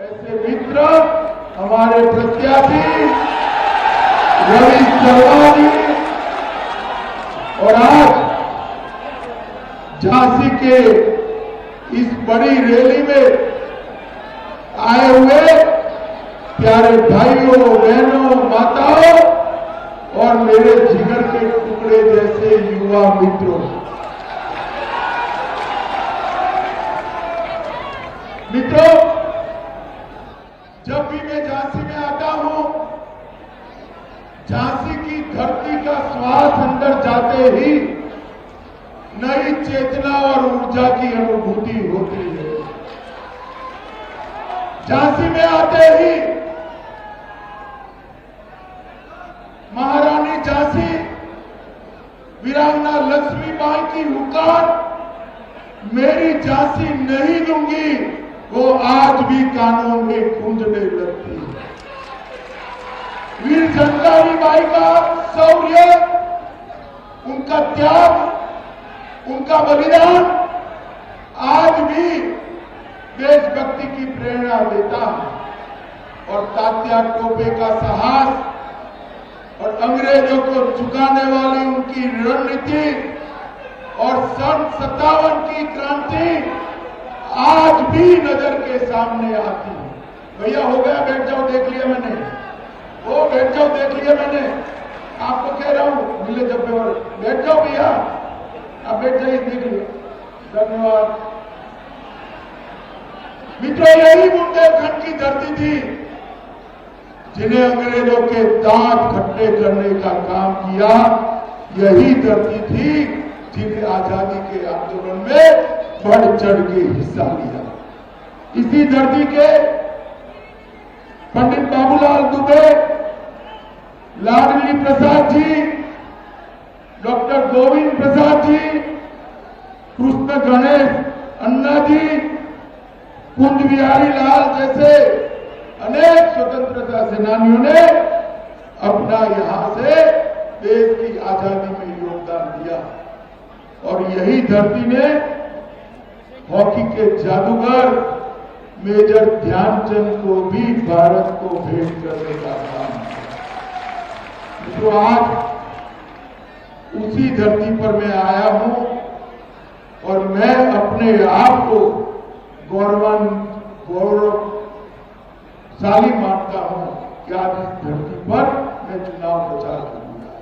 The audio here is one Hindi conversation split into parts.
ऐसे मित्र हमारे प्रत्याशी रवि शर्मा जी और आज झांसी के इस बड़ी रैली में आए हुए प्यारे भाइयों बहनों माताओं और मेरे जिगर के टुकड़े जैसे युवा मित्रों, जब भी मैं झांसी में आता हूं, झांसी की धरती का श्वास अंदर जाते ही नई चेतना और ऊर्जा की अनुभूति होती है। झांसी में आते ही महारानी झांसी वीरांगना लक्ष्मीबाई की हुकार मेरी झांसी नहीं दूंगी, वो आज भी कानों में गूंजने लगती है। वीर झंकारी बाई का शौर्य, उनका त्याग, उनका बलिदान आज भी देशभक्ति की प्रेरणा देता है। और तात्या टोपे का साहस और अंग्रेजों को झुकाने वाली उनकी रणनीति और सन 57 की क्रांति आज भी नजर के सामने आती है। भैया हो गया, बैठ जाओ, देख लिया मैंने, वो बैठ जाओ, देख लिया मैंने, आपको कह रहा हूं मिले जब बैठ जाओ भैया, आप बैठ जाइए, देख लिया। धन्यवाद मित्रों, यही बुंदेलखंड की धरती थी जिन्हें अंग्रेजों के दांत खट्टे करने का काम किया। यही धरती थी जिन्हें आजादी के आंदोलन में बढ़ चढ़ के हिस्सा लिया। इसी धरती के पंडित बाबूलाल दुबे, लाडली प्रसाद जी, डॉक्टर गोविंद प्रसाद जी, कृष्ण गणेश अन्ना जी, कुंज बिहारी लाल जैसे अनेक स्वतंत्रता सेनानियों ने अपना यहां से देश की आजादी में योगदान दिया। और यही धरती ने हॉकी के जादूगर मेजर ध्यानचंद को भी भारत को भेंट करने का काम किया। तो आज उसी धरती पर मैं आया हूं और मैं अपने आप को गौरवशाली मानता हूं कि आज इस धरती पर मैं चुनाव प्रचार करूंगा।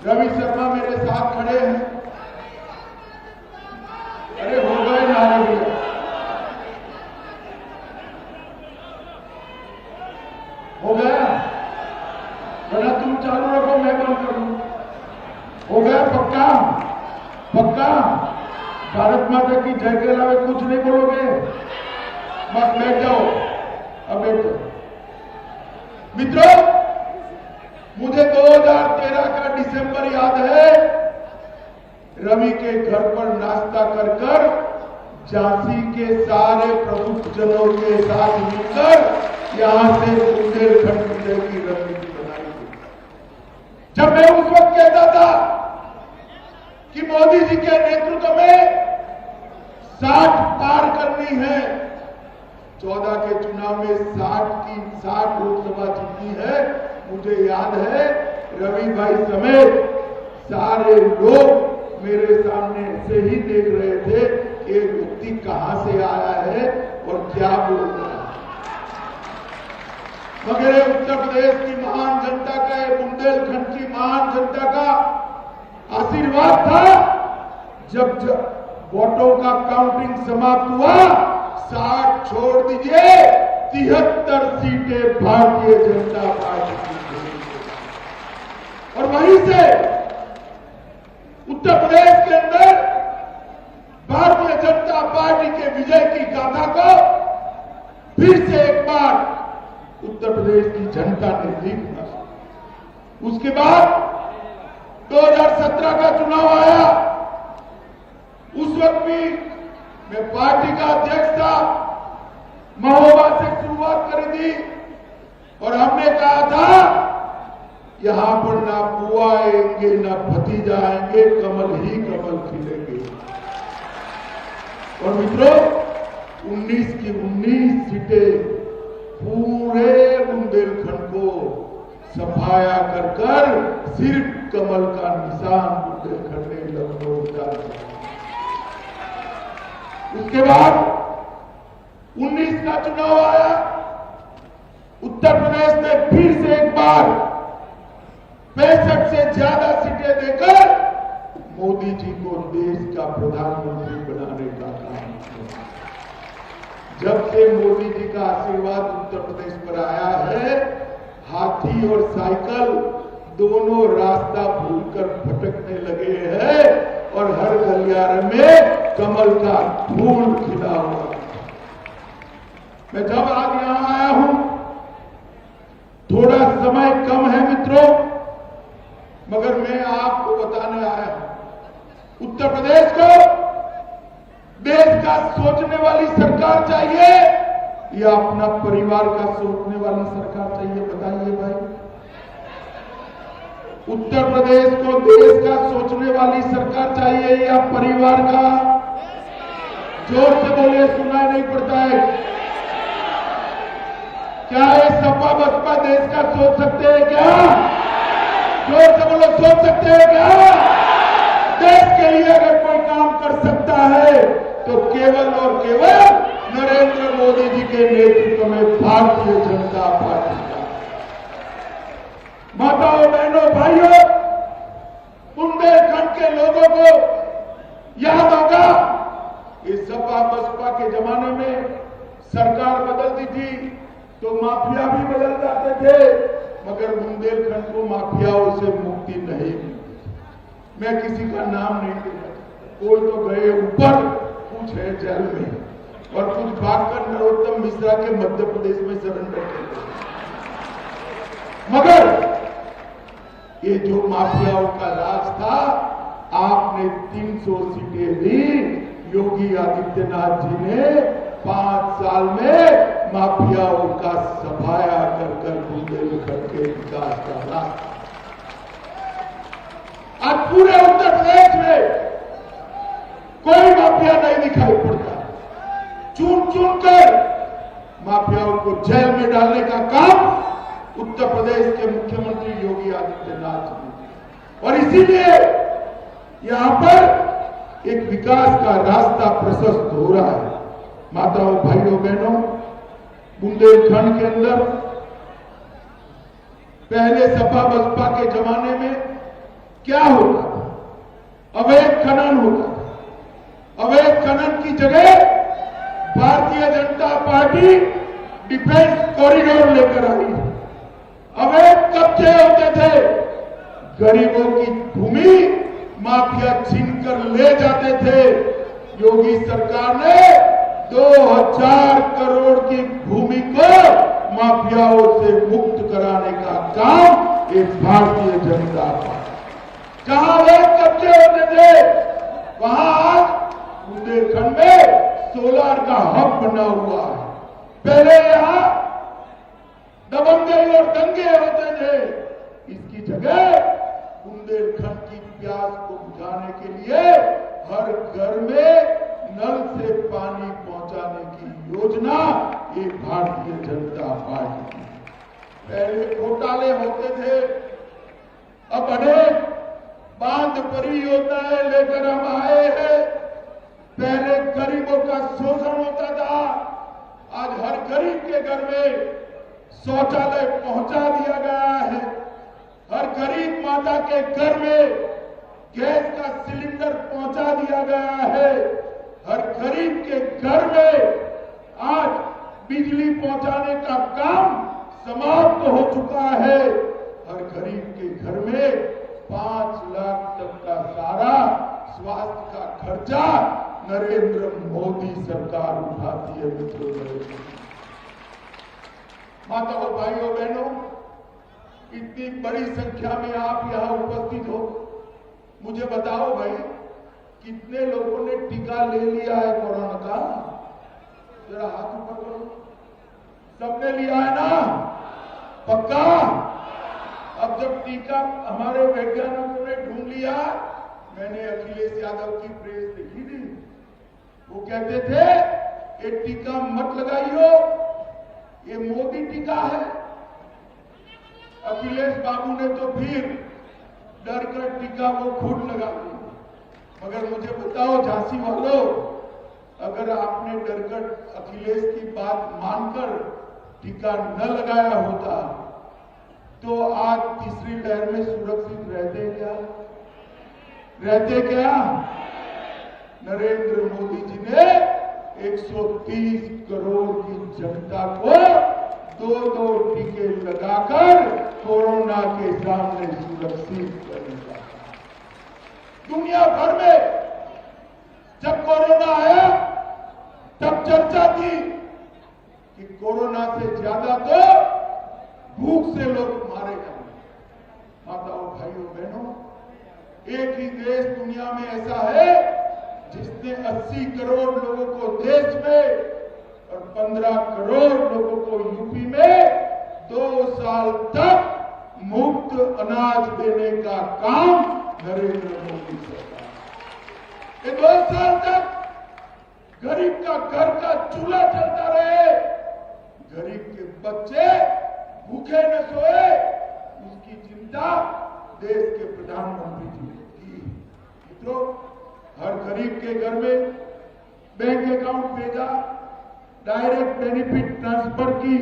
रवि शर्मा मेरे साथ खड़े हैं। अरे हो गए नारे भैया, हो गया, वरना तुम चालू रखो, मैं बंद करूं। हो गया पक्का? पक्का? भारत माता की जय के अलावा कुछ नहीं बोलोगे? बस बैठ जाओ, अब बैठ जाओ। मित्रों, मुझे 2013 का दिसंबर याद है। रवि के घर पर नाश्ता कर कर झांसी के सारे प्रमुख जनों के साथ मिलकर यहां से बुंदेलखंड विजय की रणनीति बनाई थी। जब मैं उस वक्त कहता था कि मोदी जी के नेतृत्व में 60 पार करनी है, 14 के चुनाव में 60 लोकसभा जीतनी है। मुझे याद है रवि भाई समेत सारे लोग मेरे सामने से ही देख रहे थे कि एक व्यक्ति कहां से आया है और क्या बोल रहा है। मगर उत्तर प्रदेश की महान जनता का, बुंदेलखंड की महान जनता का आशीर्वाद था। जब वोटों का काउंटिंग समाप्त हुआ, 60 छोड़ दीजिए, 73 सीटें भारतीय जनता पार्टी की। और वहीं से उत्तर प्रदेश के अंदर भारतीय जनता पार्टी के विजय की गाथा को फिर से एक बार उत्तर प्रदेश की जनता ने लिखा। उसके बाद 2017 का चुनाव आया। उस वक्त भी मैं पार्टी का अध्यक्ष था। महोबा से शुरुआत करी थी और हमने कहा था यहां पर ना बुआ आएंगे ना भतीजा आएंगे, कमल ही कमल खिलेंगे। और मित्रों, 19 की 19 सीटें पूरे बुंदेलखंड को सफाया कर कर सिर्फ कमल का निशान बुंदेलखंड ने लखनऊ उतार दिया। उसके बाद 19 का चुनाव आया, उत्तर प्रदेश में फिर से एक बार 65 से ज्यादा सीटें देकर मोदी जी को देश का प्रधानमंत्री बनाने का काम किया। जब से मोदी जी का आशीर्वाद उत्तर प्रदेश पर आया है, हाथी और साइकिल दोनों रास्ता भूलकर भटकने लगे हैं और हर गलियारे में कमल का फूल खिला हुआ। मैं जब आज यहां आया हूं, थोड़ा समय कम है मित्रों, मगर मैं आपको बताने आया हूं, उत्तर प्रदेश को देश का सोचने वाली सरकार चाहिए या अपना परिवार का सोचने वाली सरकार चाहिए? बताइए भाई। उत्तर प्रदेश को देश का सोचने वाली सरकार चाहिए या परिवार का? जोर से बोलिए, सुनाई नहीं पड़ता है। क्या ये सपा बसपा देश का सोच सकते हैं क्या? जोर से बोलो, सोच सकते हैं क्या? देश के लिए अगर कोई काम कर सकता है तो केवल और केवल नरेंद्र मोदी जी के नेतृत्व में भारतीय जनता पार्टी का। माताओं, बहनों, भाइयों, बुंदेलखंड के लोगों को याद होगा, इस सपा बसपा के जमाने में सरकार बदलती थी तो माफिया भी बदल जाते थे, मगर बुंदेलखंड को माफियाओं से मुक्ति नहीं मिली। मैं किसी का नाम नहीं ले सकता, कोई तो गए ऊपर, कुछ है जेल में और कुछ भागकर नरोत्तम मिश्रा के मध्य प्रदेश में सरेंडर कर गए। मगर ये जो माफियाओं का राज था, आपने 300 सीटें दी। योगी आदित्यनाथ जी ने 5 साल में माफियाओं का सफाया कर कर बुंदेलखंड के विकास का रास्ता। आज पूरे उत्तर प्रदेश में कोई माफिया नहीं दिखाई पड़ता। चुन चुन कर माफियाओं को जेल में डालने का काम उत्तर प्रदेश के मुख्यमंत्री योगी आदित्यनाथ जी ने, और इसीलिए यहां पर एक विकास का रास्ता प्रशस्त हो रहा है। माताओं, भाइयों, बहनों, बुंदेलखंड के अंदर पहले सपा बसपा के जमाने में क्या होता था? अवैध खनन होता था। अवैध खनन की जगह Bharatiya Janata party defence corridor लेकर आई। अवैध कब्जे होते थे, गरीबों की भूमि माफिया छीनकर ले जाते थे। योगी सरकार ने 2000 करोड़ की भूमि को माफियाओं से मुक्त कराने का काम एक भारतीय जनता पार्टी। जहां अवैध कब्जे होते थे, वहां आज बुंदेलखंड में सोलर का हब बना हुआ है। पहले यहां दबंगई और दंगे होते थे, इसकी जगह बुंदेलखंड की प्यास को बुझाने के लिए हर घर में नल से पानी पहुंचाने की योजना ये भारतीय जनता पार्टी की। पहले घोटाले होते थे, अब अनेक बांध परियोजनाएं लेकर हम आए हैं। पहले गरीबों का शोषण होता था, आज हर गरीब के घर में शौचालय पहुंचा दिया गया है। हर गरीब माता के घर में गैस का सिलेंडर पहुंचा दिया गया है। हर गरीब के घर में आज बिजली पहुंचाने का काम समाप्त हो चुका है। हर गरीब के घर में 5 लाख तक का सारा स्वास्थ्य का खर्चा नरेंद्र मोदी सरकार उठाती है। मित्रों, माताओं, भाइयों, बहनों, इतनी बड़ी संख्या में आप यहां उपस्थित हो, मुझे बताओ भाई, कितने लोगों ने टीका ले लिया है कोरोना का? जरा हाथ ऊपर करो। सबने लिया है ना? पक्का? अब जब टीका हमारे वैज्ञानिकों ने ढूंढ लिया, मैंने अखिलेश यादव की प्रेस लिखी थी। वो कहते थे ये टीका मत लगाइयो, ये मोदी अखिलेश बाबू ने तो फिर डर कर टीका को खुद लगा दी। मगर मुझे बताओ झांसी वालों, अगर आपने डरकर अखिलेश की बात मानकर टीका न लगाया होता तो आज तीसरी लहर में सुरक्षित रहते क्या? रहते क्या? नरेंद्र मोदी जी ने 130 करोड़ की जनता को दो टीके लगाकर कोरोना के सामने सुरक्षित करने का। दुनिया भर में जब कोरोना आया तब चर्चा थी कि कोरोना से ज्यादा तो भूख से लोग मारे जाएंगे। माताओं, भाइयों, बहनों, एक ही देश दुनिया में ऐसा है जिसने 80 करोड़ लोगों को देश में और 15 करोड़ लोगों को यूपी में 2 साल तक मुफ्त अनाज देने का काम नरेंद्र मोदी सरकार। ये 2 साल तक गरीब का घर का चूल्हा चलता रहे, गरीब के बच्चे भूखे न सोए, उसकी चिंता देश के प्रधानमंत्री जी ने की। मित्रों, हर गरीब के घर में बैंक अकाउंट भेजा, डायरेक्ट बेनिफिट ट्रांसफर की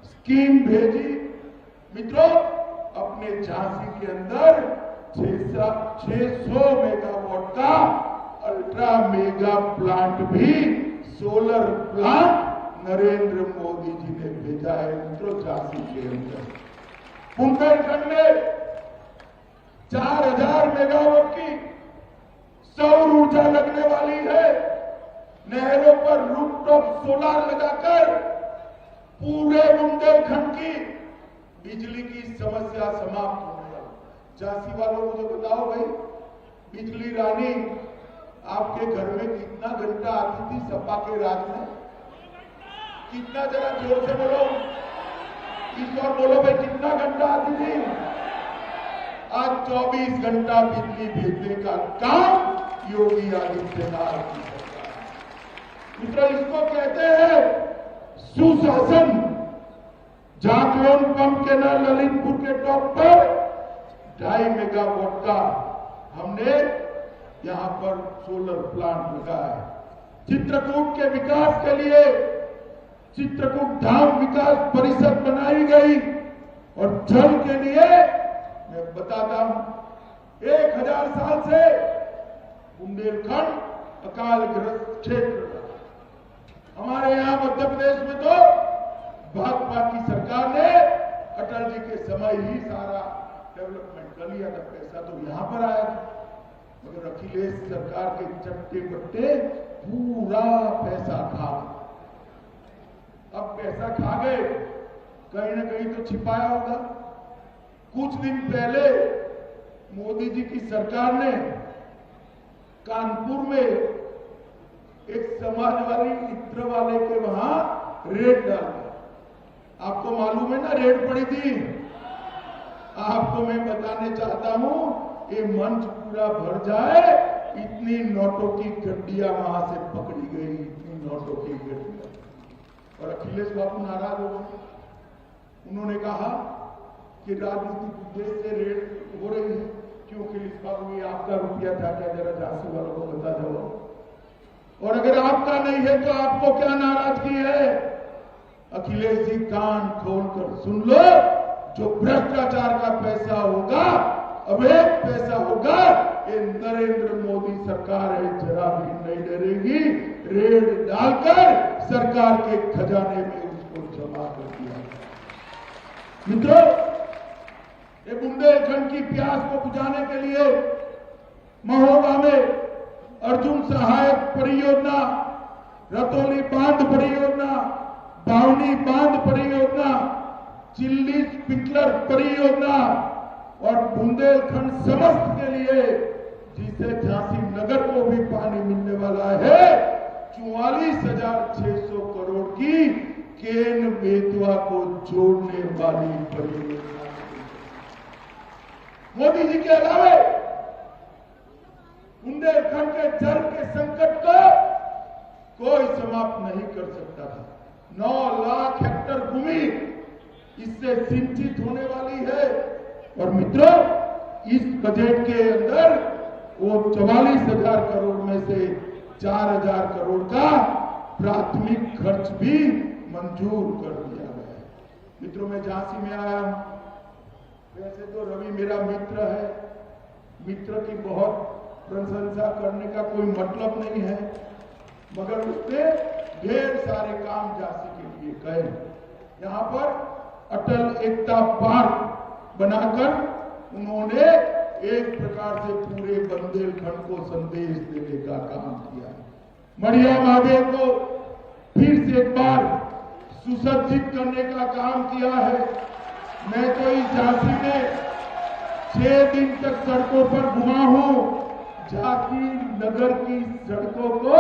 स्कीम भेजी। मित्रों, अपने झांसी के अंदर 600 मेगावाट का अल्ट्रा मेगा प्लांट भी, सोलर प्लांट नरेंद्र मोदी जी ने भेजा है। मित्रों, झांसी के अंदर बुंदेलखंड में 4000 मेगावाट की सौर ऊर्जा लगने वाली है। नहरों पर रूफटॉप सोलार लगाकर पूरे बुंदेलखंड की बिजली की समस्या समाप्त होने वाली। झांसी वालों, मुझे बताओ भाई, बिजली रानी आपके घर में कितना घंटा आती थी सपा के रात में? कितना? जरा जोर से बोलो, इस और बोलो भाई, कितना घंटा आती थी? आज 24 घंटा बिजली भेजने का काम योगी आदित्यनाथ की सरकार। मित्रों, इसको कहते हैं सुशासन। झाकलोन पंप के ना ललितपुर के टॉप पर 2.5 मेगावाट का हमने यहां पर सोलर प्लांट लगाया है। चित्रकूट के विकास के लिए चित्रकूट धाम विकास परिषद बनाई गई और जल के लिए मैं बताता हूं, 1000 साल से बुंदेलखंड अकालग्रस्त क्षेत्र था। हमारे यहां मध्य प्रदेश में तो भाजपा की सरकार ने अटल जी के समय ही सारा डेवलपमेंट कर लिया था, पैसा तो यहां पर आया था। मगर अखिलेश सरकार के चट्टे बट्टे पूरा पैसा खा गए। अब पैसा खा गए, कहीं ना कहीं तो छिपाया होगा। कुछ दिन पहले मोदी जी की सरकार ने कानपुर में एक समाजवादी इत्र वाले के वहां रेड डाल दिया। आपको मालूम है ना, रेड पड़ी थी। आपको मैं बताने चाहता हूं, ये मंच पूरा भर जाए, इतनी नोटों की गड्डियां वहां से पकड़ी गई, इतनी नोटों की गड्डियां। और अखिलेश बाबू नाराज हो गए। उन्होंने कहा कि राजनीतिक उद्देश्य से रेड हो रही है। क्यों अखिलेश बाबू, ये आपका रुपया था क्या? जरा झांसी वालों को बता दो। और अगर आपका नहीं है तो आपको क्या नाराजगी है? अखिलेश जी, कान खोलकर सुन लो, जो भ्रष्टाचार का पैसा होगा, अवैध पैसा होगा, ये नरेंद्र मोदी सरकार है, जरा भी नहीं डरेगी। रेड डालकर सरकार के खजाने में उसको जमा कर दिया। मित्रों, ये बुंदेलखंड की प्यास को बुझाने के लिए महोबा में अर्जुन सहायक परियोजना, रतौली बांध परियोजना, बावनी बांध परियोजना, चिल्ली स्प्रिंकलर परियोजना और बुंदेलखंड समस्त के लिए, जिसे झांसी नगर को भी पानी मिलने वाला है, 44,600 करोड़ की केन बेतवा को जोड़ने वाली परियोजना। मोदी जी के अलावे बुंदेलखंड के जल के संकट को कोई समाप्त नहीं कर सकता था। 9 लाख हेक्टेयर भूमि इससे सिंचित होने वाली है। और मित्रों, इस बजट के अंदर वो 44,000 करोड़ में से 4,000 करोड़ का प्राथमिक खर्च भी मंजूर कर दिया गया है। मित्रों, मैं झांसी में आया हूं, वैसे तो रवि मेरा मित्र है, मित्र की बहुत प्रशंसा करने का कोई मतलब नहीं है, मगर उसने ढेर सारे काम झांसी के लिए कहे। यहाँ पर अटल एकता पार्क बनाकर उन्होंने एक प्रकार से पूरे बुंदेलखंड को संदेश देने का काम किया है। मढ़िया महादेव को फिर से एक बार सुसज्जित करने का काम किया है। मैं तो इस झांसी में 6 दिन तक सड़कों पर घुमा हूं। झांसी नगर की सड़कों को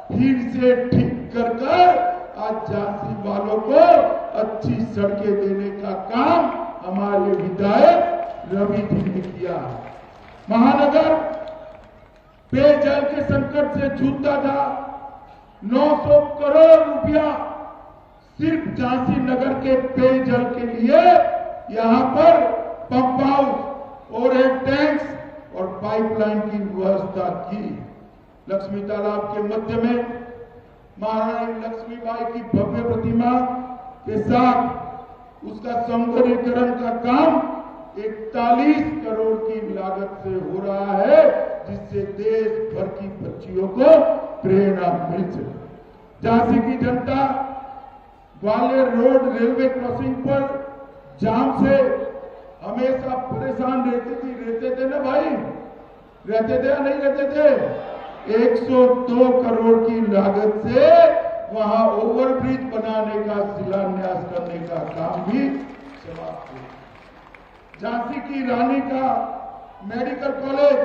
फिर से ठीक कर आज झांसी वालों को अच्छी सड़कें देने का काम हमारे विधायक रवि जी ने किया है। महानगर पेयजल के संकट से जूझता था। 900 करोड़ रुपया सिर्फ झांसी नगर के पेयजल के लिए यहां पर पंप हाउस और एक टैंक्स और पाइपलाइन की व्यवस्था की। लक्ष्मी तालाब के मध्य में महारानी लक्ष्मीबाई की भव्य प्रतिमा के साथ उसका सौंदर्यीकरण का काम 41 करोड़ की लागत से हो रहा है, जिससे देश भर की बच्चियों को प्रेरणा मिल सके। झांसी की जनता ग्वालियर रोड रेलवे क्रॉसिंग पर जाम से हमेशा परेशान रहते थे ना भाई, रहते थे या नहीं रहते थे? 102 करोड़ की लागत से वहां ओवरब्रिज बनाने का शिलान्यास करने का काम भी समाप्त हुआ। झांसी की रानी का मेडिकल कॉलेज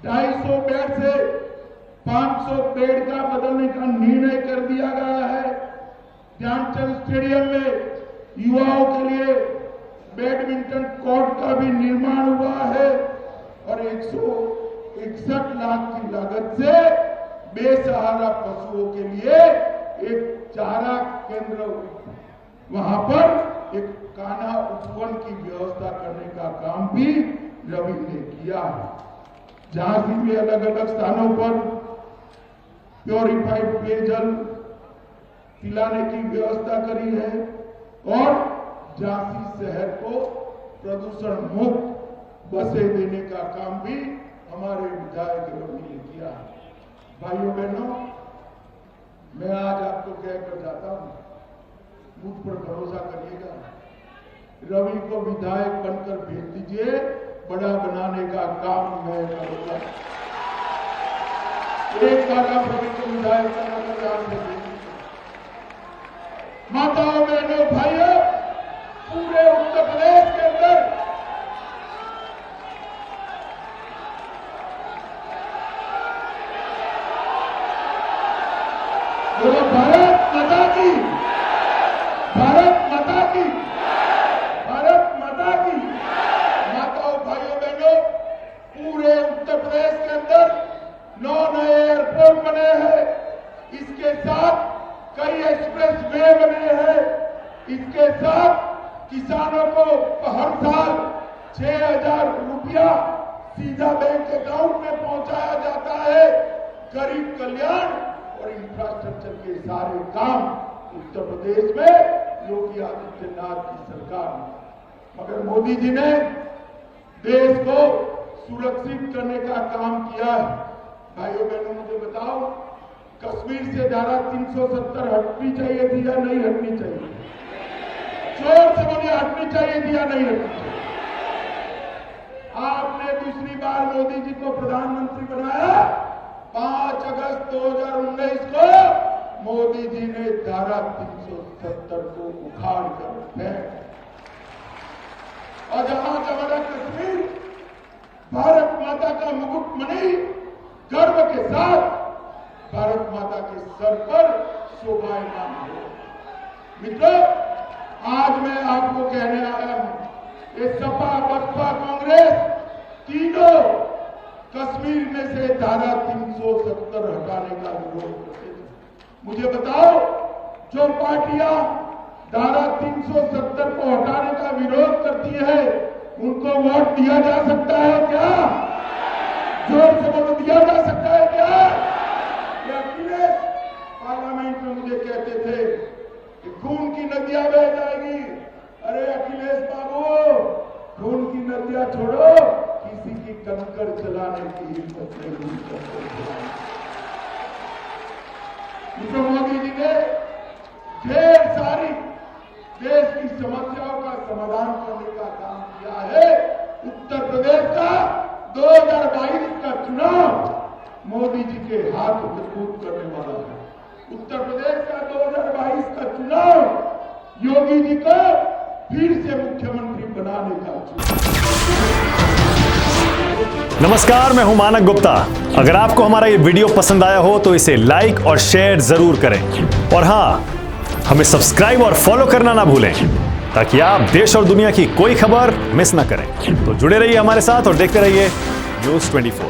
250 बेड से 500 बेड का बदलने का निर्णय कर दिया गया है। ध्यानचंद स्टेडियम में युवाओं के लिए बैडमिंटन कोर्ट का भी निर्माण हुआ है और 161 लाख की लागत से बेसहारा पशुओं के लिए एक चारा केंद्र, वहां पर एक कान्हा उपवन की व्यवस्था करने का काम भी रवि ने किया है। झांसी में अलग अलग स्थानों पर प्योरीफाइड पेयजल पिलाने की व्यवस्था करी है और झांसी शहर को प्रदूषण मुक्त बसें देने का काम भी हमारे विधायक रवि ने किया है। भाइयों बहनों, मैं आज आपको कहकर जाता हूं, मुझ पर भरोसा करिएगा, रवि को विधायक बनकर भेज दीजिए, बड़ा बनाने का काम मैं करूंगा। एक बार आप रवि को विधायक बनाकर आप भेज दीजिए। माताओं बहनों भाइयों, पूरे उत्तर प्रदेश के अंदर बोलो भारत माता की, भारत माता की, भारत माता की। माताओं भाइयों बहनों, पूरे उत्तर प्रदेश के अंदर 9 नए एयरपोर्ट बने हैं। इसके साथ कई एक्सप्रेस वे बने हैं। इसके साथ किसानों को हर साल 6,000 रुपया सीधा बैंक अकाउंट में पहुंचाया जाता है। गरीब कल्याण और इंफ्रास्ट्रक्चर के सारे काम उत्तर प्रदेश में योगी आदित्यनाथ की सरकार ने, मगर मोदी जी ने देश को सुरक्षित करने का काम किया है। भाइयों बहनों, मुझे बताओ, कश्मीर से धारा 370 हटनी चाहिए थी या नहीं हटनी चाहिए? जोर से बोलिए, हटनी चाहिए थी या नहीं हटनी चाहिए? आपने दूसरी बार मोदी जी को प्रधानमंत्री बनाया 5 अगस्त 2019 को मोदी जी ने धारा 370 को उखाड़ कर फेंक, और जहां हमारा कश्मीर भारत माता का मुकुटमणि गर्व के साथ भारत माता के सर पर शोभायमान हो। मित्रों, आज मैं आपको कहने आया हूं, ये सपा बसपा कांग्रेस तीनों कश्मीर में से धारा 370 हटाने का विरोध करते थे। मुझे बताओ, जो पार्टियां धारा 370 को हटाने का विरोध करती है, उनको वोट दिया जा सकता है क्या? जोर से बोलो, दिया जा सकता है क्या? ये अखिलेश पार्लियामेंट में मुझे कहते थे कि खून की नदियां बह जाएगी। अरे अखिलेश बाबू, खून की नदियां छोड़ो, किसी की कंकर चलाने की हिम्मत नहीं करते। मोदी जी ने ढेर सारी देश की समस्याओं का समाधान करने का काम किया है। उत्तर प्रदेश का 2022 का चुनाव मोदी जी के हाथ मजबूत करने वाला है। उत्तर प्रदेश का 2022 का चुनाव योगी जी को फिर से मुख्यमंत्री बनाने का चुनाव। नमस्कार, मैं हूं मानक गुप्ता। अगर आपको हमारा ये वीडियो पसंद आया हो तो इसे लाइक और शेयर जरूर करें, और हाँ, हमें सब्सक्राइब और फॉलो करना ना भूलें ताकि आप देश और दुनिया की कोई खबर मिस ना करें। तो जुड़े रहिए हमारे साथ और देखते रहिए न्यूज़ 24।